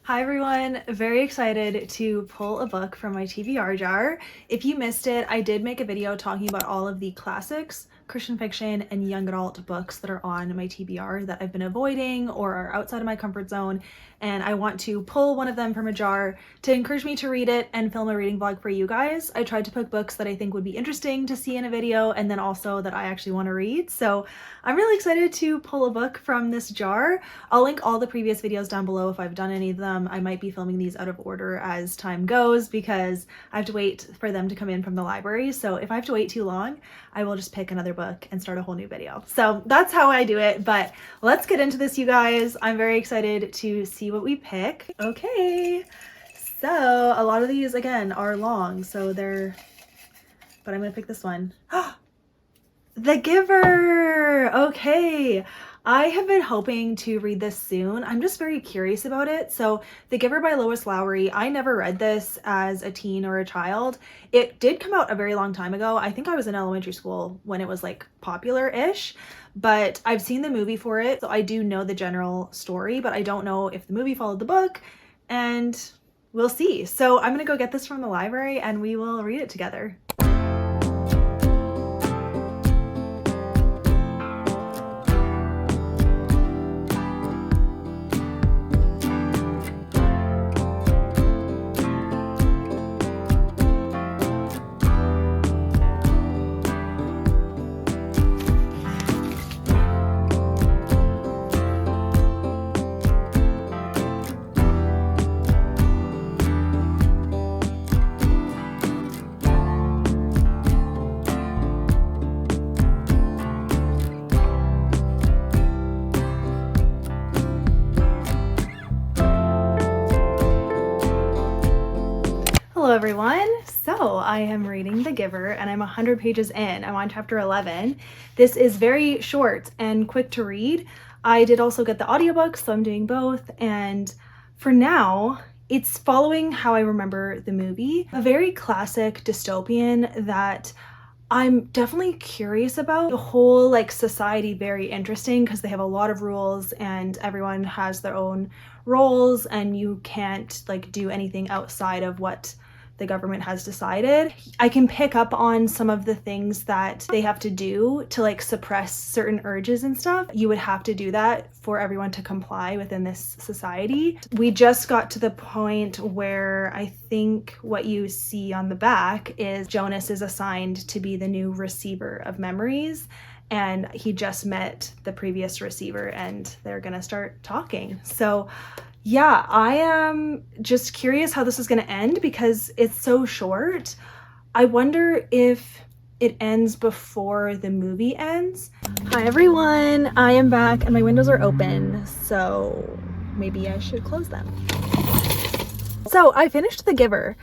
Hi everyone, very excited to pull a book from my TBR jar. If you missed it, I did make a video talking about all of the classics, Christian fiction, and young adult books that are on my TBR that I've been avoiding or are outside of my comfort zone, and I want to pull one of them from a jar to encourage me to read it and film a reading vlog for you guys. I tried to pick books that I think would be interesting to see in a video and then also that I actually want to read, so I'm really excited to pull a book from this jar. I'll link all the previous videos down below if I've done any of them. I might be filming these out of order as time goes because I have to wait for them to come in from the library. So if I have to wait too long, I will just pick another book and start a whole new video. So that's how I do it, but let's get into this, you guys. I'm very excited to see what we pick. Okay, so a lot of these, again, are long, so but I'm gonna pick this one. The Giver! Okay. I have been hoping to read this soon. I'm just very curious about it. So The Giver by Lois Lowry, I never read this as a teen or a child. It did come out a very long time ago. I think I was in elementary school when it was like popular-ish, but I've seen the movie for it. So I do know the general story, but I don't know if the movie followed the book, and we'll see. So I'm gonna go get this from the library and we will read it together. Hello everyone, so I am reading The Giver and I'm 100 pages in. I'm on chapter 11. This is very short and quick to read. I did also get the audiobook, so I'm doing both, and for now it's following how I remember the movie. A very classic dystopian that I'm definitely curious about. The whole like society, very interesting because they have a lot of rules and everyone has their own roles and you can't like do anything outside of what the government has decided. I can pick up on some of the things that they have to do to like suppress certain urges and stuff. You would have to do that for everyone to comply within this society. We just got to the point where I think what you see on the back is Jonas is assigned to be the new receiver of memories, and he just met the previous receiver and they're gonna start talking. So yeah, I am just curious how this is going to end because it's so short. I wonder if it ends before the movie ends. Hi everyone, I am back and my windows are open, so maybe I should close them. So I finished The Giver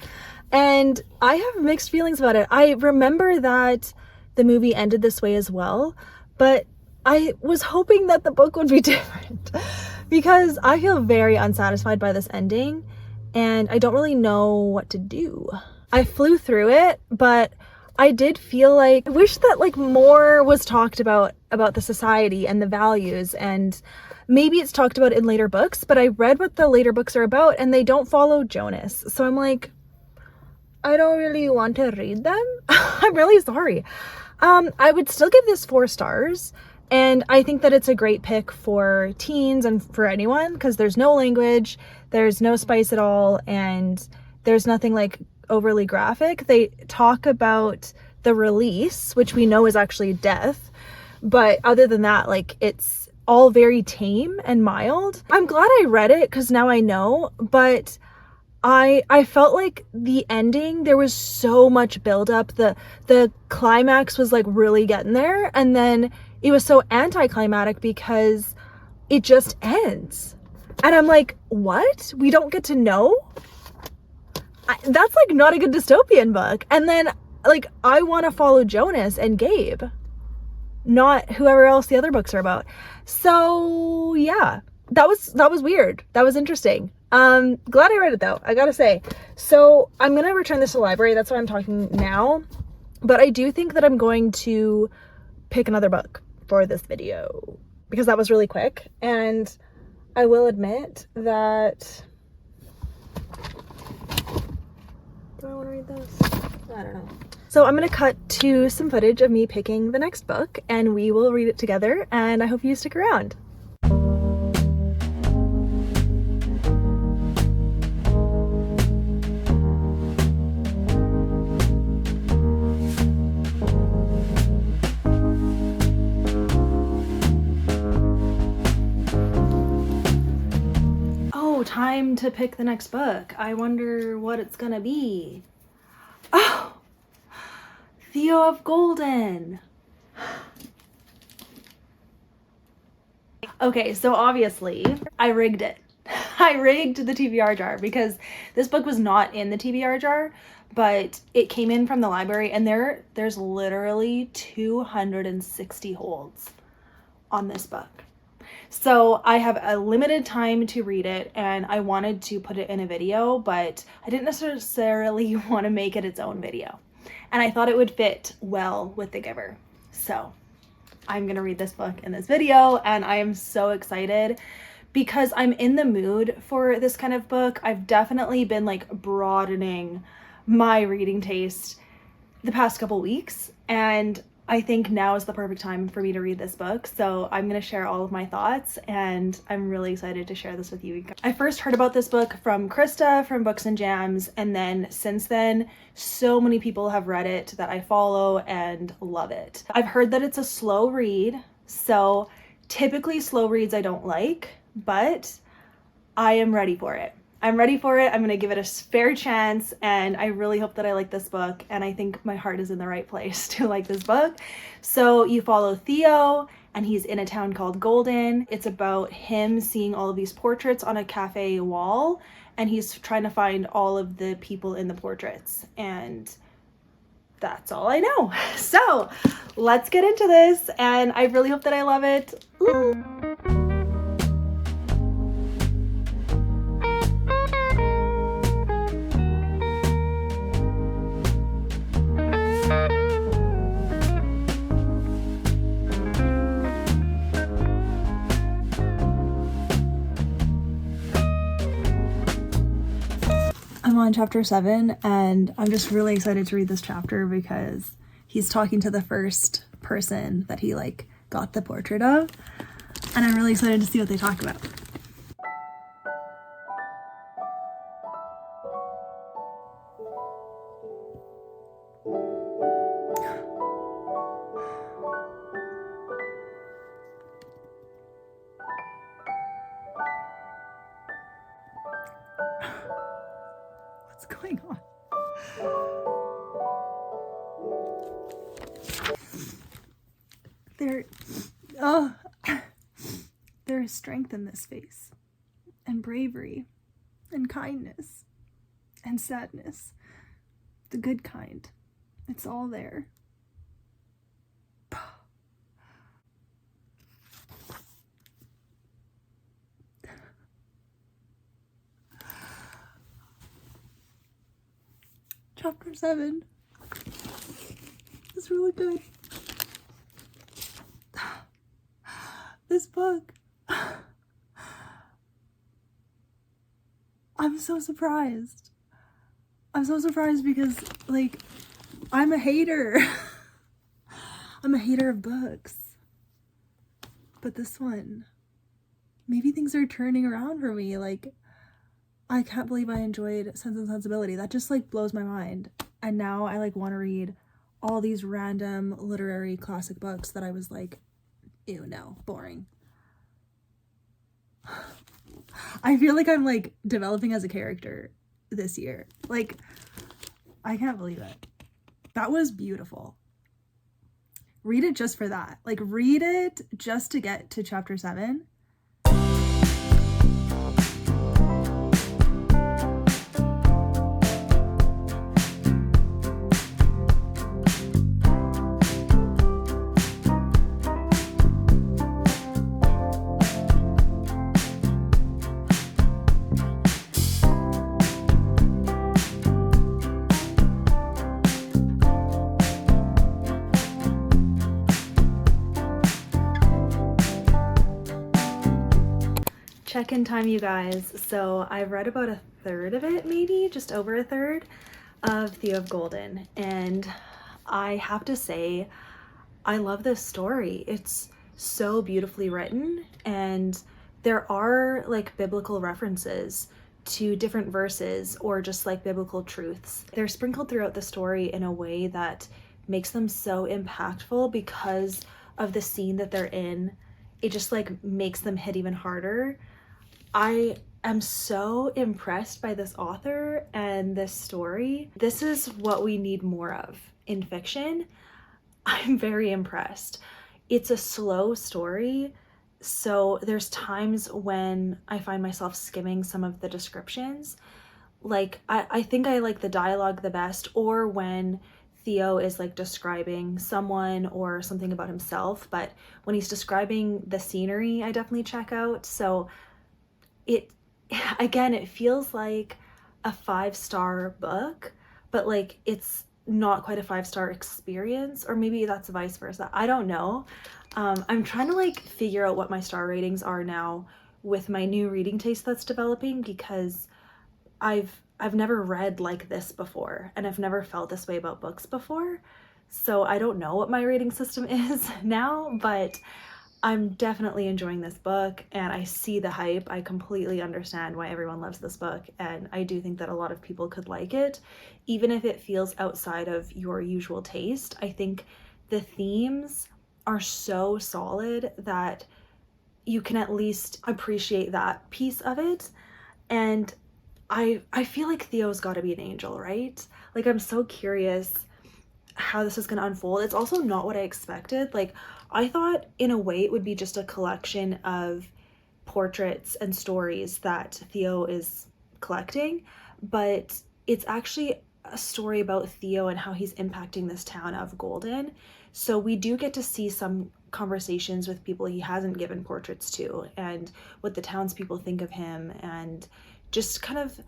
and I have mixed feelings about it. I remember that the movie ended this way as well, but I was hoping that the book would be different. Because I feel very unsatisfied by this ending and I don't really know what to do. I flew through it, but I did feel like I wish that like more was talked about the society and the values, and maybe it's talked about in later books, but I read what the later books are about and they don't follow Jonas. So I'm like, I don't really want to read them. I'm really sorry. I would still give this 4 stars. And I think that it's a great pick for teens and for anyone because there's no language, there's no spice at all, and there's nothing like overly graphic. They talk about the release, which we know is actually death, but other than that, like it's all very tame and mild. I'm glad I read it because now I know, but I felt like the ending, there was so much buildup. The climax was like really getting there, and then it was so anticlimactic because it just ends. And I'm like, what? We don't get to know? That's like not a good dystopian book. And then like, I want to follow Jonas and Gabe, not whoever else the other books are about. So yeah, that was weird. That was interesting. Glad I read it though, I gotta say. So I'm gonna return this to the library. That's why I'm talking now. But I do think that I'm going to pick another book for this video because that was really quick, and I will admit that Do I want to read this? I don't know. So I'm going to cut to some footage of me picking the next book and we will read it together, and I hope you stick around. Time to pick the next book. I wonder what it's gonna be. Oh, Theo of Golden. Okay, so obviously I rigged it. I rigged the TBR jar because this book was not in the TBR jar, but it came in from the library, and there's literally 260 holds on this book. So I have a limited time to read it, and I wanted to put it in a video, but I didn't necessarily want to make it its own video. And I thought it would fit well with The Giver. So I'm going to read this book in this video, and I am so excited because I'm in the mood for this kind of book. I've definitely been like broadening my reading taste the past couple weeks, and I think now is the perfect time for me to read this book. So I'm going to share all of my thoughts, and I'm really excited to share this with you. I first heard about this book from Krista from Books and Jams, and then since then so many people have read it that I follow and love it. I've heard that it's a slow read, so typically slow reads I don't like, but I am ready for it. I'm ready for it. I'm going to give it a fair chance, and I really hope that I like this book, and I think my heart is in the right place to like this book. So you follow Theo, and he's in a town called Golden. It's about him seeing all of these portraits on a cafe wall, and he's trying to find all of the people in the portraits, and that's all I know. So let's get into this, and I really hope that I love it. Ooh. I'm on chapter 7, and I'm just really excited to read this chapter because he's talking to the first person that he like got the portrait of, and I'm really excited to see what they talk about. What's going on? There is strength in this face, and bravery, and kindness, and sadness. The good kind. It's all there. Chapter 7 is really good. This book, I'm so surprised. I'm so surprised because, like, I'm a hater. I'm a hater of books. But this one, maybe things are turning around for me. Like, I can't believe I enjoyed Sense and Sensibility. That just like blows my mind. And now I like want to read all these random literary classic books that I was like, ew, no, boring. I feel like I'm like developing as a character this year. Like, I can't believe it. That was beautiful. Read it just for that. Like, read it just to get to chapter 7. Check-in time, you guys. So I've read about a third of it, maybe just over a third. of Theo of Golden, and I have to say, I love this story. It's so beautifully written, and there are like biblical references to different verses or just like biblical truths. They're sprinkled throughout the story in a way that makes them so impactful because of the scene that they're in. It just like makes them hit even harder. I am so impressed by this author and this story. This is what we need more of in fiction. I'm very impressed. It's a slow story, so there's times when I find myself skimming some of the descriptions. Like, I think I like the dialogue the best, or when Theo is like describing someone or something about himself, but when he's describing the scenery, I definitely check out. So it, again, it feels like a 5-star book, but like it's not quite a 5-star experience, or maybe that's vice versa. I don't know. I'm trying to like figure out what my star ratings are now with my new reading taste that's developing, because I've never read like this before, and I've never felt this way about books before. So I don't know what my rating system is now, but I'm definitely enjoying this book, and I see the hype. I completely understand why everyone loves this book, and I do think that a lot of people could like it, even if it feels outside of your usual taste. I think the themes are so solid that you can at least appreciate that piece of it. And I feel like Theo's got to be an angel, right? Like, I'm so curious how this is going to unfold. It's also not what I expected. Like, I thought in a way it would be just a collection of portraits and stories that Theo is collecting, but it's actually a story about Theo and how he's impacting this town of Golden. So we do get to see some conversations with people he hasn't given portraits to, and what the townspeople think of him, and just kind of,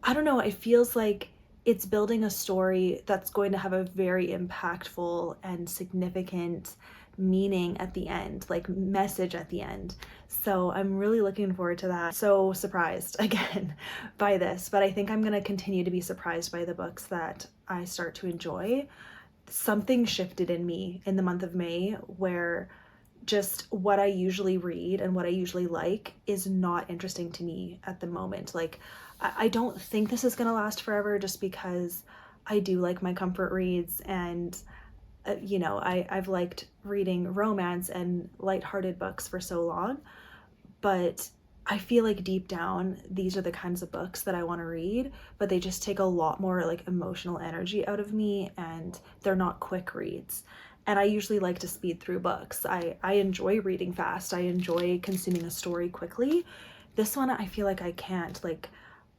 I don't know, it feels like it's building a story that's going to have a very impactful and significant meaning at the end, like message at the end. So I'm really looking forward to that. So surprised again by this, but I think I'm going to continue to be surprised by the books that I start to enjoy. Something shifted in me in the month of May where just what I usually read and what I usually like is not interesting to me at the moment. Like, I don't think this is going to last forever, just because I do like my comfort reads, and you know, I've liked reading romance and lighthearted books for so long, but I feel like deep down these are the kinds of books that I want to read, but they just take a lot more like emotional energy out of me, and they're not quick reads. And I usually like to speed through books. I enjoy reading fast. I enjoy consuming a story quickly. This one, I feel like I can't. Like,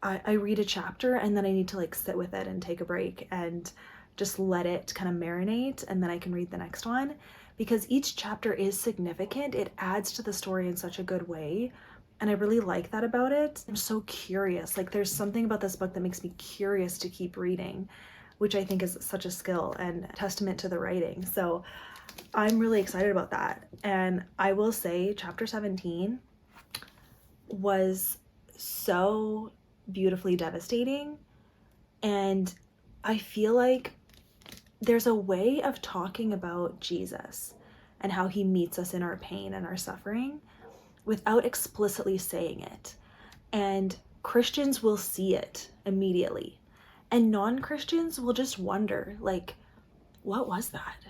I read a chapter and then I need to like sit with it and take a break and just let it kind of marinate, and then I can read the next one, because each chapter is significant. It adds to the story in such a good way, and I really like that about it. I'm so curious. Like, there's something about this book that makes me curious to keep reading, which I think is such a skill and a testament to the writing. So I'm really excited about that. And I will say chapter 17 was so beautifully devastating, and I feel like there's a way of talking about Jesus and how he meets us in our pain and our suffering without explicitly saying it. And Christians will see it immediately, and non-Christians will just wonder, like, what was that?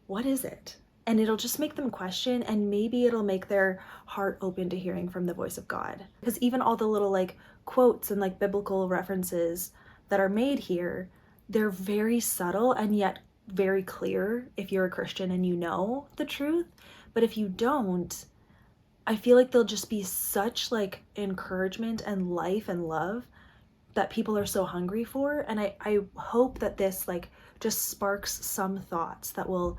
What is it? And it'll just make them question, and maybe it'll make their heart open to hearing from the voice of God. Because even all the little like quotes and like biblical references that are made here, they're very subtle and yet very clear if you're a Christian and you know the truth. But if you don't, I feel like they'll just be such like encouragement and life and love that people are so hungry for. And I hope that this like just sparks some thoughts that will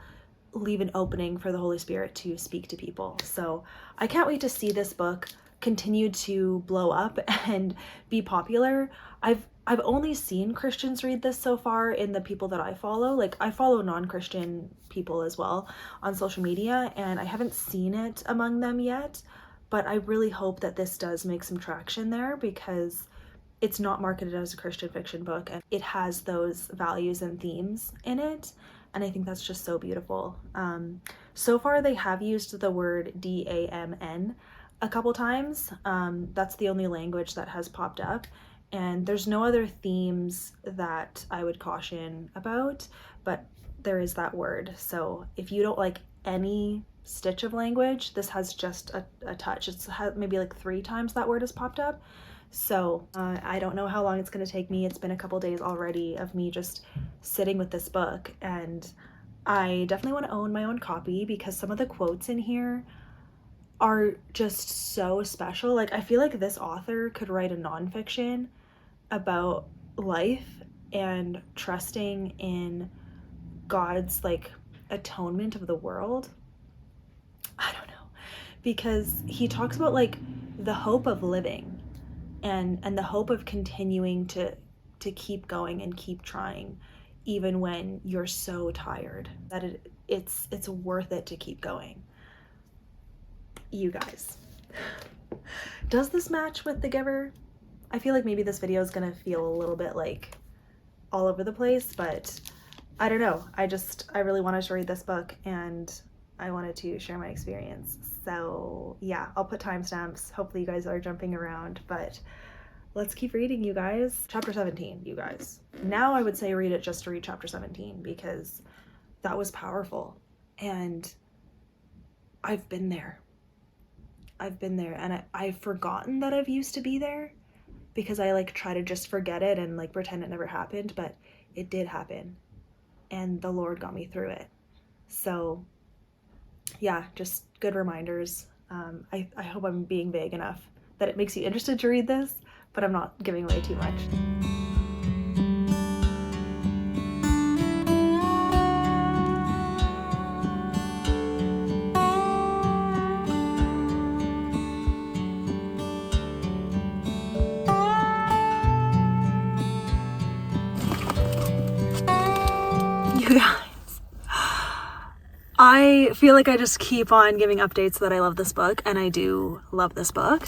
leave an opening for the Holy Spirit to speak to people. So I can't wait to see this book continue to blow up and be popular. I've only seen Christians read this so far in the people that I follow. Like, I follow non-Christian people as well on social media, and I haven't seen it among them yet, but I really hope that this does make some traction there, because it's not marketed as a Christian fiction book, and it has those values and themes in it, and I think that's just so beautiful. So far they have used the word DAMN a couple times. That's the only language that has popped up, and there's no other themes that I would caution about, but there is that word. So if you don't like any stitch of language, this has just a touch. It's maybe like 3 times that word has popped up. So I don't know how long it's going to take me. It's been a couple days already of me just sitting with this book, and I definitely want to own my own copy because some of the quotes in here are just so special. Like, I feel like this author could write a nonfiction about life and trusting in God's like atonement of the world. I don't know, because he talks about like the hope of living and the hope of continuing to keep going and keep trying even when you're so tired that it's worth it to keep going. You guys, does this match with The Giver? I feel like maybe this video is gonna feel a little bit like all over the place, but I don't know. I really wanted to read this book and I wanted to share my experience. So yeah, I'll put timestamps. Hopefully you guys are jumping around, but let's keep reading, you guys. Chapter 17, you guys. Now I would say read it just to read chapter 17 because that was powerful. And I've been there. And I've forgotten that I've used to be there because I like try to just forget it and like pretend it never happened, but it did happen. And the Lord got me through it. So yeah, just good reminders. I hope I'm being vague enough that it makes you interested to read this, but I'm not giving away too much. You guys, I feel like I just keep on giving updates that I love this book, and I do love this book.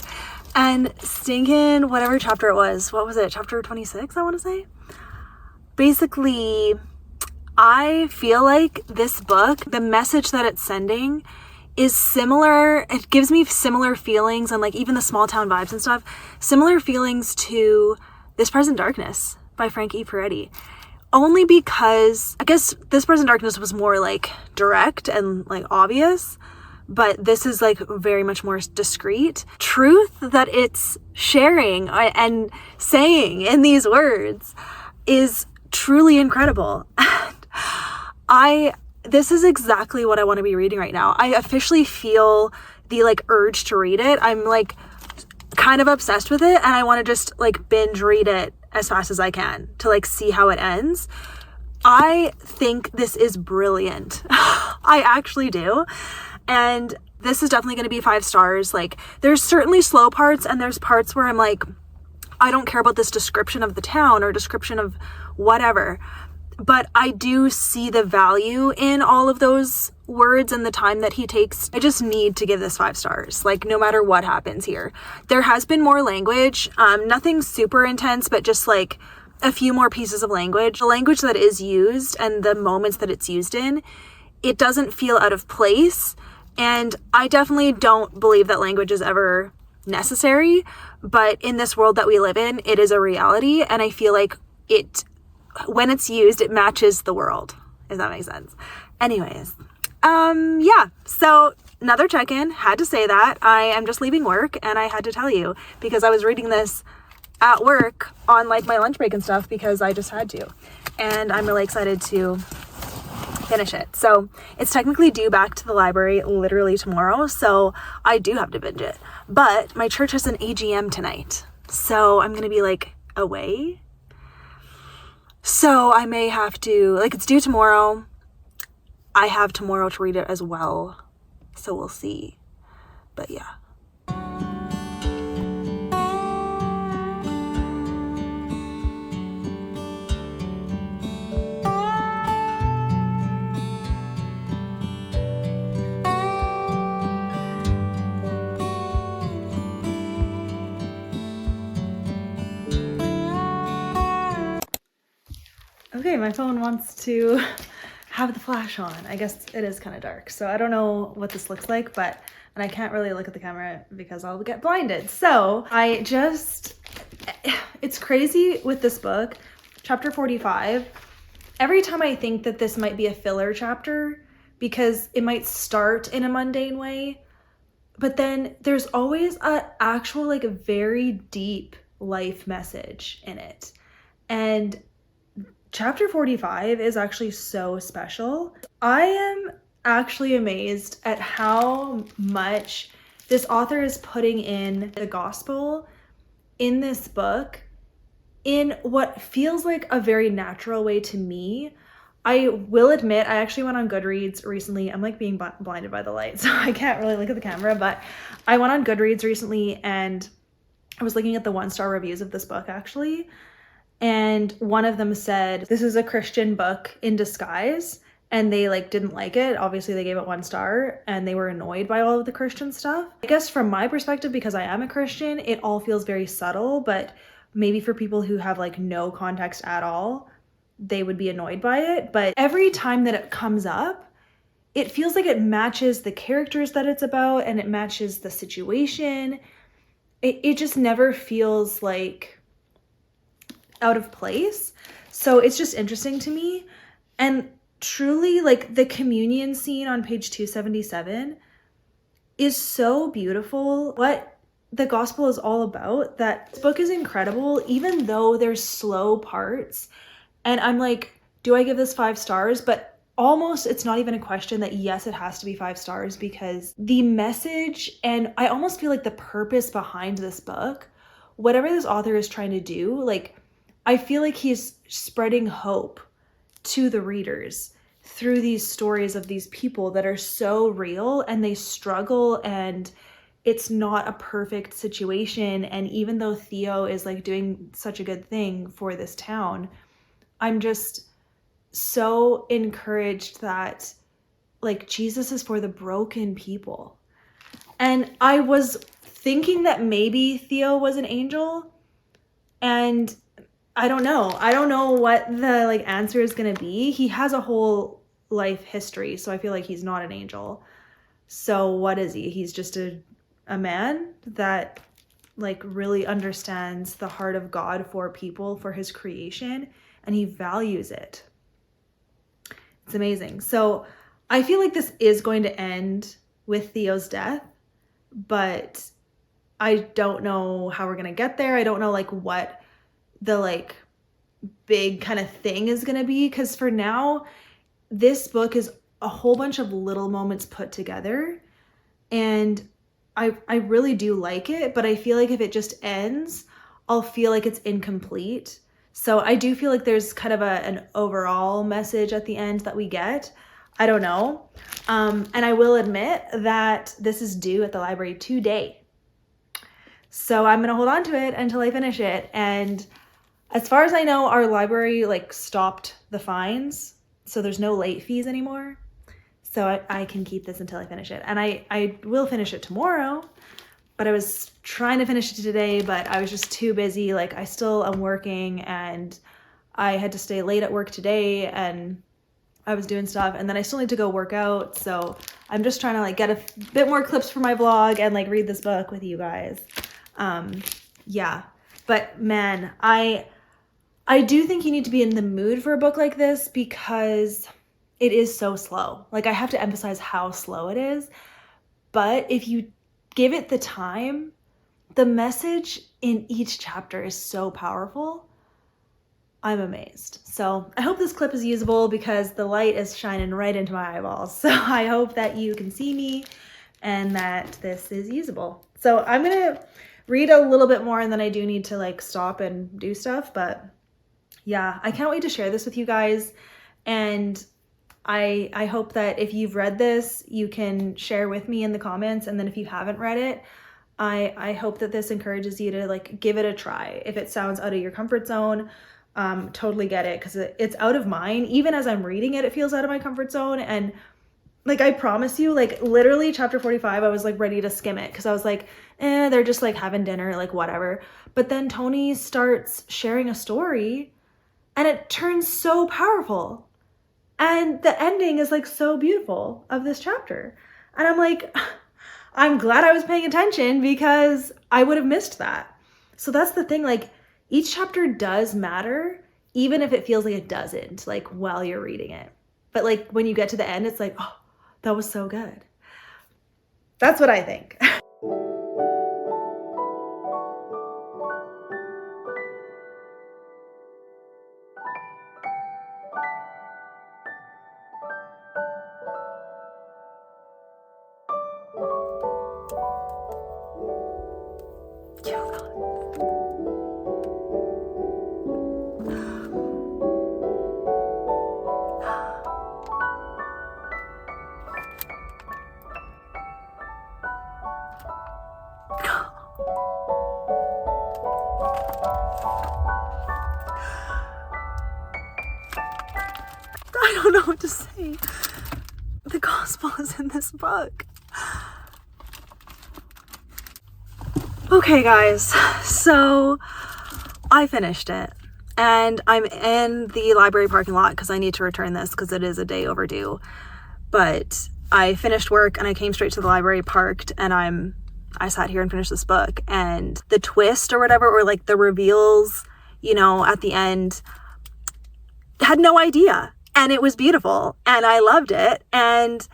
And stinking whatever chapter it was, what was it, chapter 26, I want to say? Basically, I feel like this book, the message that it's sending is similar. It gives me similar feelings, and like even the small town vibes and stuff, similar feelings to This Present Darkness by Frank E. Peretti. Only because I guess This Present Darkness was more like direct and like obvious, but this is like very much more discreet. Truth that it's sharing and saying in these words is truly incredible. This is exactly what I want to be reading right now. I officially feel the like urge to read it. I'm like kind of obsessed with it, and I want to just like binge read it as fast as I can to like see how it ends. I think this is brilliant. I actually do. And this is definitely going to be 5 stars. Like, there's certainly slow parts, and there's parts where I'm like, I don't care about this description of the town or description of whatever. But I do see the value in all of those words and the time that he takes. I just need to give this 5 stars, like no matter what happens here. There has been more language, nothing super intense, but just like a few more pieces of language. The language that is used and the moments that it's used in, it doesn't feel out of place. And I definitely don't believe that language is ever necessary, but in this world that we live in, it is a reality. And I feel like when it's used, it matches the world, if that makes sense. Anyways, yeah, so another check-in, had to say that. I am just leaving work, and I had to tell you because I was reading this at work on like my lunch break and stuff because I just had to, and I'm really excited to finish it. So it's technically due back to the library literally tomorrow, so I do have to binge it, but my church has an AGM tonight, so I'm gonna be like away. So I may have to, like, it's due tomorrow. I have tomorrow to read it as well. So we'll see. But yeah. Okay, my phone wants to have the flash on. I guess it is kind of dark, so I don't know what this looks like, and I can't really look at the camera because I'll get blinded. So it's crazy with this book, chapter 45. Every time I think that this might be a filler chapter because it might start in a mundane way, but then there's always an actual like very deep life message in it. And chapter 45 is actually so special. I am actually amazed at how much this author is putting in the gospel in this book in what feels like a very natural way to me. I will admit, I actually went on Goodreads recently. I'm like being blinded by the light, so I can't really look at the camera, but I went on Goodreads recently and I was looking at the 1-star reviews of this book actually. And one of them said, this is a Christian book in disguise, and they like didn't like it. Obviously they gave it 1 star and they were annoyed by all of the Christian stuff. I guess from my perspective, because I am a Christian, it all feels very subtle, but maybe for people who have like no context at all, they would be annoyed by it. But every time that it comes up, it feels like it matches the characters that it's about and it matches the situation. It just never feels like out of place. So it's just interesting to me. And truly, like the communion scene on page 277 is so beautiful. What the gospel is all about, that this book is incredible, even though there's slow parts. And I'm like, do I give this 5 stars? But almost it's not even a question that yes, it has to be 5 stars, because the message, and I almost feel like the purpose behind this book, whatever this author is trying to do, like I feel like he's spreading hope to the readers through these stories of these people that are so real and they struggle, and it's not a perfect situation. And even though Theo is like doing such a good thing for this town, I'm just so encouraged that like Jesus is for the broken people. And I was thinking that maybe Theo was an angel, and I don't know what the like answer is going to be. He has a whole life history, so I feel like he's not an angel. So what is he? He's just a man that like really understands the heart of God for people, for his creation, and he values it. It's amazing. So I feel like this is going to end with Theo's death, but I don't know how we're going to get there. I don't know like what the like big kind of thing is going to be, because for now this book is a whole bunch of little moments put together, and I really do like it, but I feel like if it just ends, I'll feel like it's incomplete. So I do feel like there's kind of an overall message at the end that we get. I don't know. And I will admit that this is due at the library today. So I'm going to hold on to it until I finish it. And as far as I know, our library like stopped the fines, so there's no late fees anymore. So I can keep this until I finish it. And I will finish it tomorrow, but I was trying to finish it today, but I was just too busy. Like I still am working, and I had to stay late at work today, and I was doing stuff, and then I still need to go work out. So I'm just trying to like get a bit more clips for my vlog and like read this book with you guys. Yeah, but man, I do think you need to be in the mood for a book like this, because it is so slow. Like I have to emphasize how slow it is, but if you give it the time, the message in each chapter is so powerful. I'm amazed. So I hope this clip is usable, because the light is shining right into my eyeballs. So I hope that you can see me and that this is usable. So I'm gonna read a little bit more, and then I do need to like stop and do stuff, but yeah, I can't wait to share this with you guys. And I hope that if you've read this, you can share with me in the comments. And then if you haven't read it, I hope that this encourages you to like give it a try. If it sounds out of your comfort zone, totally get it, because it's out of mine. Even as I'm reading it, it feels out of my comfort zone. And like, I promise you, like literally chapter 45, I was like ready to skim it, because I was like, they're just like having dinner, like whatever. But then Tony starts sharing a story and it turns so powerful. And the ending is like so beautiful of this chapter. And I'm like, I'm glad I was paying attention because I would have missed that. So that's the thing, like each chapter does matter, even if it feels like it doesn't, like while you're reading it. But like when you get to the end, it's like, oh, that was so good. That's what I think. I don't know what to say. The gospel is in this book. Okay, guys, so I finished it and I'm in the library parking lot because I need to return this because it is a day overdue. But I finished work and I came straight to the library, parked, and I sat here and finished this book. And the twist or whatever, or like the reveals, you know, at the end, had no idea. And it was beautiful and I loved it. And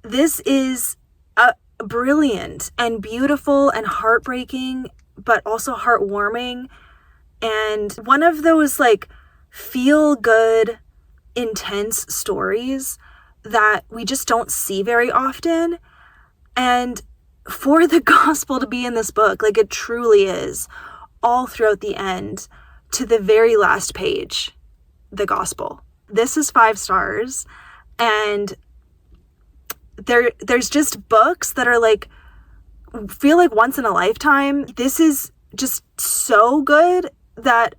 this is a brilliant and beautiful and heartbreaking, but also heartwarming. And one of those like feel good, intense stories that we just don't see very often. And for the gospel to be in this book, like it truly is, all throughout the end to the very last page, the gospel. This is 5 stars, and there's just books that are like, feel like once in a lifetime. This is just so good that,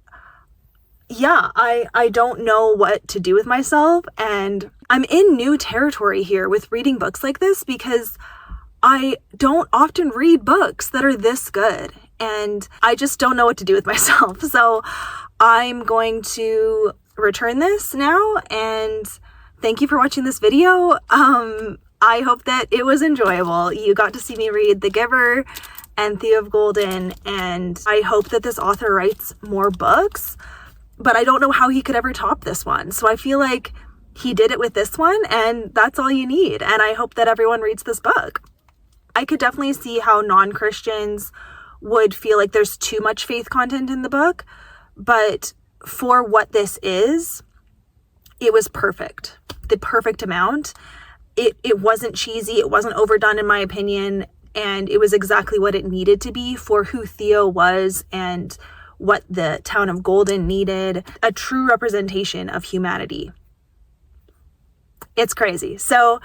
yeah, I don't know what to do with myself. And I'm in new territory here with reading books like this because I don't often read books that are this good. And I just don't know what to do with myself. So I'm going to return this now, and thank you for watching this video. I hope that it was enjoyable. You got to see me read The Giver and Theo of Golden, and I hope that this author writes more books, but I don't know how he could ever top this one. So I feel like he did it with this one, and that's all you need. And I hope that everyone reads this book. I could definitely see how non-Christians would feel like there's too much faith content in the book, but for what this is, it was perfect. The perfect amount. It wasn't cheesy, it wasn't overdone in my opinion, and it was exactly what it needed to be for who Theo was and what the town of Golden needed. A true representation of humanity. It's crazy. So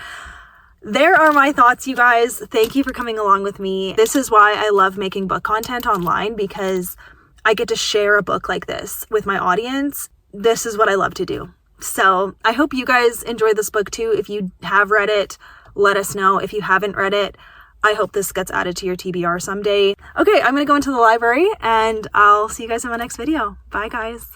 there are my thoughts, you guys. Thank you for coming along with me. This is why I love making book content online, because I get to share a book like this with my audience. This is what I love to do. So I hope you guys enjoyed this book too. If you have read it, let us know. If you haven't read it, I hope this gets added to your TBR someday. Okay, I'm going to go into the library and I'll see you guys in my next video. Bye, guys.